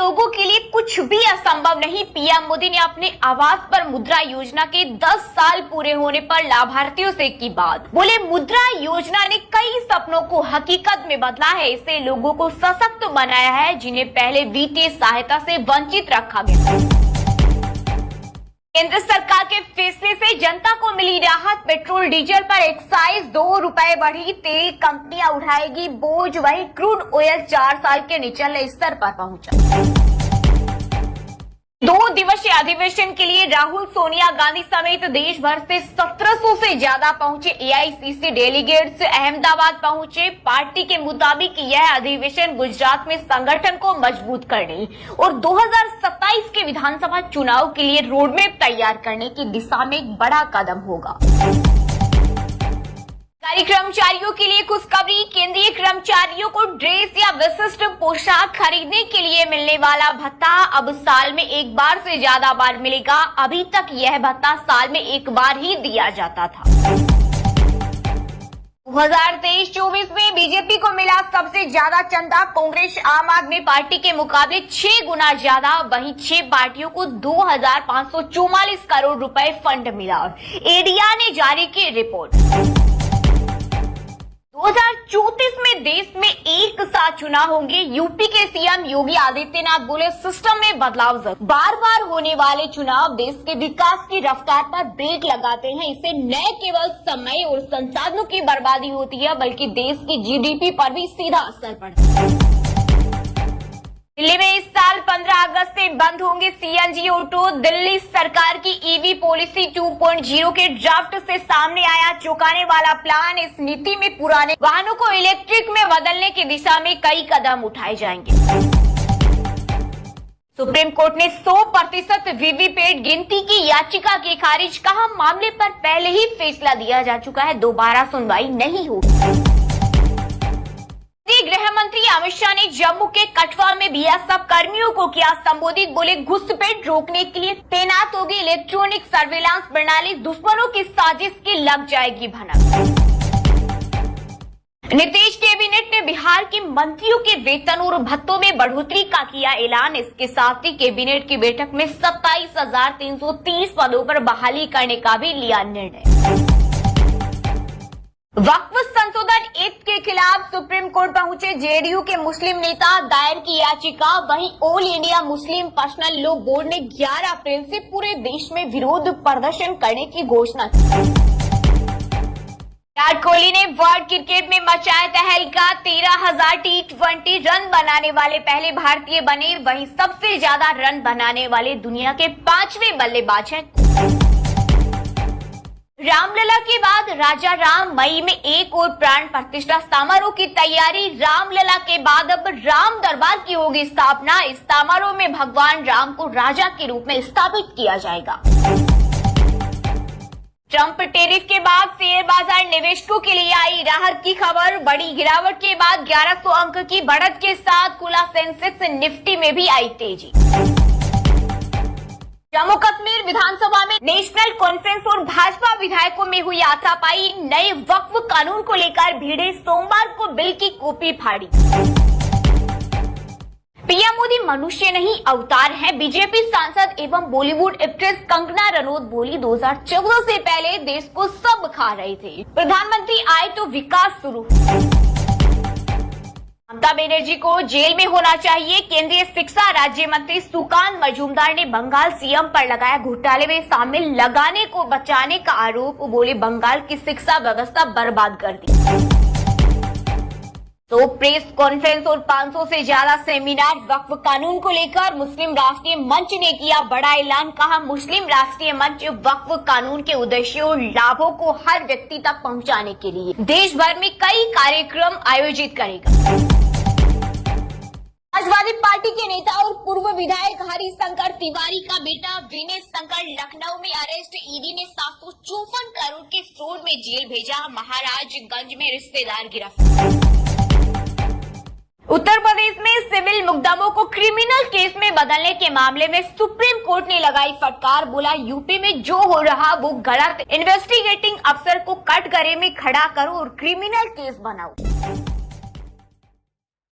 लोगों के लिए कुछ भी असंभव नहीं। पीएम मोदी ने अपने आवास पर मुद्रा योजना के 10 साल पूरे होने पर लाभार्थियों से की बात। बोले, मुद्रा योजना ने कई सपनों को हकीकत में बदला है। इससे लोगों को सशक्त बनाया है, जिन्हें पहले वित्तीय सहायता से वंचित रखा गया। केंद्र सरकार के फैसले से जनता को मिली राहत। पेट्रोल डीजल पर एक्साइज 2 रुपए बढ़ी। तेल कंपनियां उठाएगी बोझ। वहीं क्रूड ऑयल 4 साल के निचले स्तर पर पहुंचा। 2 दिवसीय अधिवेशन के लिए राहुल, सोनिया गांधी समेत देश भर से 1700 से ज्यादा पहुंचे एआईसीसी डेलीगेट्स अहमदाबाद पहुंचे। पार्टी के मुताबिक यह अधिवेशन गुजरात में संगठन को मजबूत करने और 2027 के विधानसभा चुनाव के लिए रोडमैप तैयार करने की दिशा में एक बड़ा कदम होगा। सरकारी कर्मचारियों के लिए खुशखबरी। केंद्रीय कर्मचारियों को ड्रेस या विशिष्ट पोशाक खरीदने के लिए मिलने वाला भत्ता अब साल में एक बार से ज्यादा बार मिलेगा। अभी तक यह भत्ता साल में एक बार ही दिया जाता था। 2023-24 में बीजेपी को मिला सबसे ज्यादा चंदा। कांग्रेस आम आदमी पार्टी के मुकाबले 6 गुना ज्यादा। वहीं 6 पार्टियों को 2544 करोड़ रुपए फंड मिला। एडिया ने जारी की रिपोर्ट। 2034 में देश में एक साथ चुनाव होंगे। यूपी के सीएम योगी आदित्यनाथ बोले, सिस्टम में बदलाव जरूरी। बार बार होने वाले चुनाव देश के विकास की रफ्तार पर ब्रेक लगाते हैं। इससे न केवल समय और संसाधनों की बर्बादी होती है, बल्कि देश की जीडीपी पर भी सीधा असर पड़ता है। दिल्ली में इस साल 15 अगस्त से बंद होंगे सीएनजी ऑटो। दिल्ली सरकार की ईवी पॉलिसी 2.0 के ड्राफ्ट से सामने आया चौंकाने वाला प्लान। इस नीति में पुराने वाहनों को इलेक्ट्रिक में बदलने की दिशा में कई कदम उठाए जाएंगे। सुप्रीम कोर्ट ने 100% वीवीपैट गिनती की याचिका की खारिज। कहा, मामले पर पहले ही फैसला दिया जा चुका है, दोबारा सुनवाई नहीं होगी। गृह मंत्री अमित शाह ने जम्मू के कठुआ में बीएसएफ कर्मियों को किया संबोधित। बोले, घुसपैठ रोकने के लिए तैनात होगी इलेक्ट्रॉनिक सर्विलांस प्रणाली। दुश्मनों की साजिश की लग जाएगी भनक। नीतीश कैबिनेट ने बिहार के मंत्रियों के वेतन और भत्तों में बढ़ोतरी का किया ऐलान। इसके साथ ही कैबिनेट की बैठक में 27,330 पदों पर बहाली करने का भी लिया निर्णय। वक्फ संशोधन एक्ट के खिलाफ सुप्रीम कोर्ट पहुंचे जेडीयू के मुस्लिम नेता, दायर की याचिका। वहीं all India Muslim personal law board ने 11 अप्रैल से पूरे देश में विरोध प्रदर्शन करने की घोषणा की। विराट कोहली ने वर्ल्ड क्रिकेट में मचाया तहलका। 13,000 T20 रन बनाने वाले पहले भारतीय बने। वहीं सबसे ज्यादा रन बनाने वाले दुनिया के 5वें बल्लेबाज हैं। रामलला के बाद राजा राम, मई में एक और प्राण प्रतिष्ठा समारोह की तैयारी। रामलला के बाद अब राम दरबार की होगी स्थापना। इस समारोह में भगवान राम को राजा के रूप में स्थापित किया जाएगा। ट्रंप टैरिफ के बाद शेयर बाजार निवेशकों के लिए आई राहत की खबर। बड़ी गिरावट के बाद 1100 अंक की बढ़त के साथ खुला सेंसेक्स, निफ्टी में भी आई तेजी। जम्मू कश्मीर विधानसभा में नेशनल कॉन्फ्रेंस और भाजपा विधायकों में हुई हाथापाई। नए वक्फ कानून को लेकर भीड़े। सोमवार को बिल की कॉपी फाड़ी। पीएम मोदी मनुष्य नहीं अवतार हैं। बीजेपी सांसद एवं बॉलीवुड एक्ट्रेस कंगना रनौत बोली, 2014 से पहले देश को सब खा रहे थे, प्रधानमंत्री आए तो विकास शुरू। ममता बनर्जी को जेल में होना चाहिए। केंद्रीय शिक्षा राज्य मंत्री सुकांत मजूमदार ने बंगाल सीएम पर लगाया घोटाले में शामिल लगाने को बचाने का आरोप। बोले, बंगाल की शिक्षा व्यवस्था बर्बाद कर दी। तो प्रेस कॉन्फ्रेंस और 500 से ज्यादा सेमिनार। वक्फ कानून को लेकर मुस्लिम राष्ट्रीय मंच ने किया बड़ा ऐलान। कहा, मुस्लिम राष्ट्रीय मंच वक्फ कानून के उद्देश्यों और लाभों को हर व्यक्ति तक पहुंचाने के लिए देश भर में कई कार्यक्रम आयोजित करेगा। समाजवादी पार्टी के नेता और पूर्व विधायक हरिशंकर तिवारी का बेटा विनय शंकर लखनऊ में अरेस्ट। ईडी ने 754 करोड़ के फ्रॉड में जेल भेजा। महाराजगंज में रिश्तेदार गिरफ्तार। उत्तर प्रदेश में सिविल मुकदमों को क्रिमिनल केस में बदलने के मामले में सुप्रीम कोर्ट ने लगाई फटकार। बोला, यूपी में जो हो रहा वो गलत। इन्वेस्टिगेटिंग अफसर को कटघरे में खड़ा करो और क्रिमिनल केस बनाओ।